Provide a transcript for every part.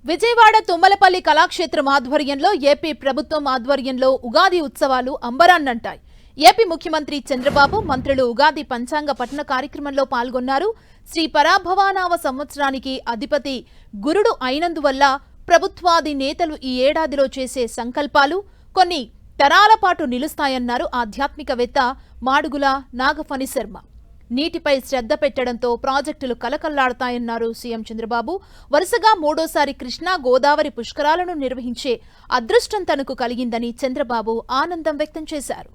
విజయవాడ తుమ్మలపల్లి కళాక్షేత్రం ఆధ్వర్యంలో ఏపీ ప్రభుత్వం ఆధ్వర్యంలో ఉగాది ఉత్సవాలు అంబరాన్నంటాయి. ఏపీ ముఖ్యమంత్రి చంద్రబాబు మంత్రులు ఉగాది పంచాంగ పఠన కార్యక్రమంలో పాల్గొన్నారు. శ్రీ పరాభవానావ సంవత్సరానికి అధిపతి గురుడు అయినందువల్ల ప్రభుత్వాది నేతలు ఈ ఏడాదిలో చేసే సంకల్పాలు కొన్ని తరాల పాటు నిలుస్తాయన్నారు ఆధ్యాత్మికవేత్త మాడుగుల నాగఫణి శర్మ. నీటిపై శ్రద్ధ పెట్టడంతో ప్రాజెక్టులు కలకల్లాడతాయన్నారు సీఎం చంద్రబాబు. వరుసగా మూడోసారి కృష్ణా గోదావరి పుష్కరాలను నిర్వహించే అదృష్టం తనకు కలిగిందని చంద్రబాబు ఆనందం వ్యక్తం చేశారు.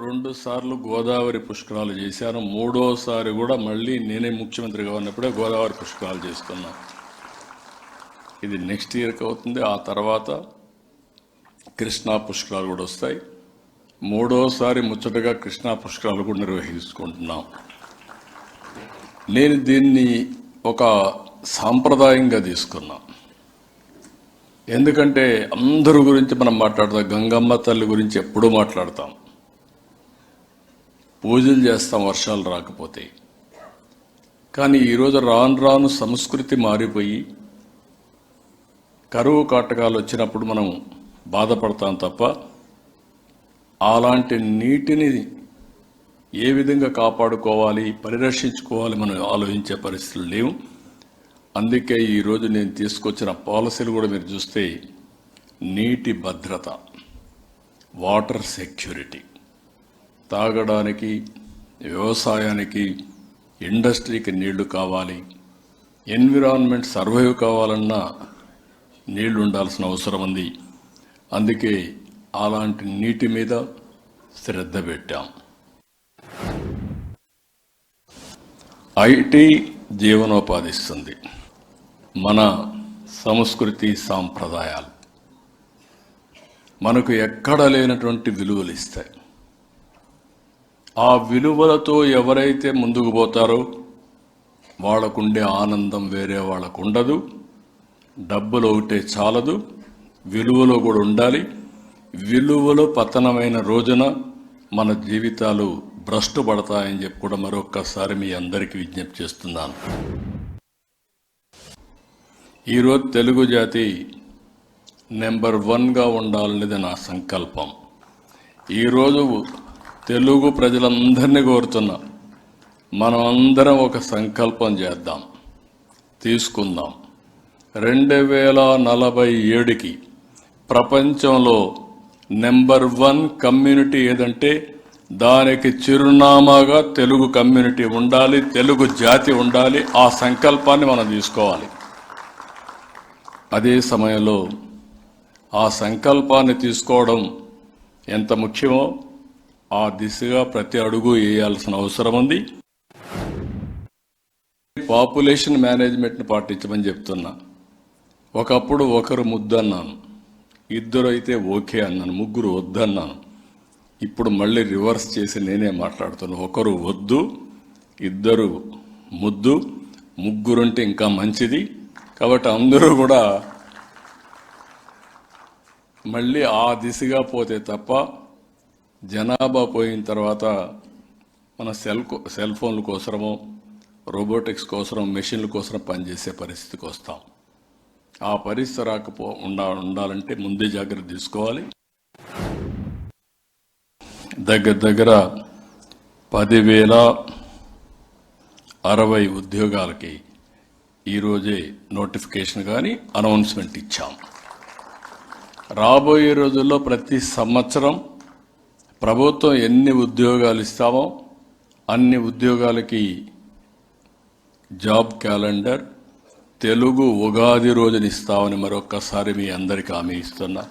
రెండు సార్లు గోదావరి పుష్కరాలు చేశాను. మూడోసారి కూడా మళ్ళీ నేనే ముఖ్యమంత్రిగా ఉన్నప్పుడే గోదావరి పుష్కరాలు చేసుకున్నా. ఇది నెక్స్ట్ ఇయర్కి అవుతుంది. ఆ తర్వాత కృష్ణా పుష్కరాలు కూడా వస్తాయి. మూడోసారి ముచ్చటగా కృష్ణా పుష్కరాలు కూడా నిర్వహించుకుంటున్నాం. నేను దీన్ని ఒక సాంప్రదాయంగా తీసుకున్నా. ఎందుకంటే అందరి గురించి మనం మాట్లాడతాం. గంగమ్మ తల్లి గురించి ఎప్పుడూ మాట్లాడతాం, పూజలు చేస్తాం వర్షాలు రాకపోతే. కానీ ఈరోజు రాను రాను సంస్కృతి మారిపోయి కరువు కాటకాలు వచ్చినప్పుడు మనం బాధపడతాం తప్ప అలాంటి నీటిని ఏ విధంగా కాపాడుకోవాలి, పరిరక్షించుకోవాలి మనం ఆలోచించే పరిస్థితులు లేవు. అందుకే ఈరోజు నేను తీసుకొచ్చిన పాలసీలు కూడా మీరు చూస్తే నీటి భద్రత, వాటర్ సెక్యూరిటీ, తాగడానికి, వ్యవసాయానికి, ఇండస్ట్రీకి నీళ్లు కావాలి, ఎన్విరాన్మెంట్ సర్వైవ్ కావాలన్నా నీళ్లు ఉండాల్సిన అవసరం ఉంది. అందుకే అలాంటి నీటి మీద శ్రద్ధ పెట్టాం. ఐటీ జీవనోపాధిస్తుంది. మన సంస్కృతి సాంప్రదాయాలు మనకు ఎక్కడ లేనటువంటి విలువలు ఇస్తాయి. ఆ విలువలతో ఎవరైతే ముందుకు పోతారో వాళ్ళకుండే ఆనందం వేరే వాళ్ళకు ఉండదు. డబ్బులు ఒకటే చాలదు, విలువలో కూడా ఉండాలి. విలువలో పతనమైన రోజున మన జీవితాలు భ్రష్టు పడతాయని చెప్పి కూడా మరొక్కసారి మీ అందరికీ విజ్ఞప్తి చేస్తున్నాను. ఈరోజు తెలుగు జాతి నెంబర్ 1గా ఉండాలనేది నా సంకల్పం. ఈరోజు తెలుగు ప్రజలందరినీ కోరుతున్నా, మనం అందరం ఒక సంకల్పం చేద్దాం, తీసుకుందాం. 2047కి ప్రపంచంలో నెంబర్ 1 కమ్యూనిటీ ఏదంటే దానికి చిరునామాగా తెలుగు కమ్యూనిటీ ఉండాలి, తెలుగు జాతి ఉండాలి. ఆ సంకల్పాన్ని మనం తీసుకోవాలి. అదే సమయంలో ఆ సంకల్పాన్ని తీసుకోవడం ఎంత ముఖ్యమో ఆ దిశగా ప్రతి అడుగు వేయాల్సిన అవసరం ఉంది. పాపులేషన్ మేనేజ్మెంట్ని పాటించమని చెప్తున్నా. ఒకప్పుడు ఒకరు ముద్దన్నాను, ఇద్దరు అయితే ఓకే అన్నాను, ముగ్గురు వద్దన్నాను. ఇప్పుడు మళ్ళీ రివర్స్ చేసి నేనే మాట్లాడుతున్నాను. ఒకరు వద్దు, ఇద్దరు ముద్దు, ముగ్గురుంటే ఇంకా మంచిది. కాబట్టి అందరూ కూడా మళ్ళీ ఆ దిశగా పోతే తప్ప జనాభా పోయిన తర్వాత మన సెల్ ఫోన్ల కోసమో, రోబోటిక్స్ కోసం, మెషిన్ల కోసం పనిచేసే పరిస్థితికి వస్తాం. ఆ పరిస్థితి ఉండాలంటే ముందే జాగ్రత్త తీసుకోవాలి. దగ్గర 10,060 ఉద్యోగాలకి ఈరోజే నోటిఫికేషన్ కానీ అనౌన్స్మెంట్ ఇచ్చాం. రాబోయే రోజుల్లో ప్రతి సంవత్సరం ప్రభుత్వం ఎన్ని ఉద్యోగాలు ఇస్తామో అన్ని ఉద్యోగాలకి జాబ్ క్యాలెండర్ తెలుగు ఉగాది రోజున ఇస్తామని మరొక్కసారి మీ అందరికీ హామీ ఇస్తున్నా.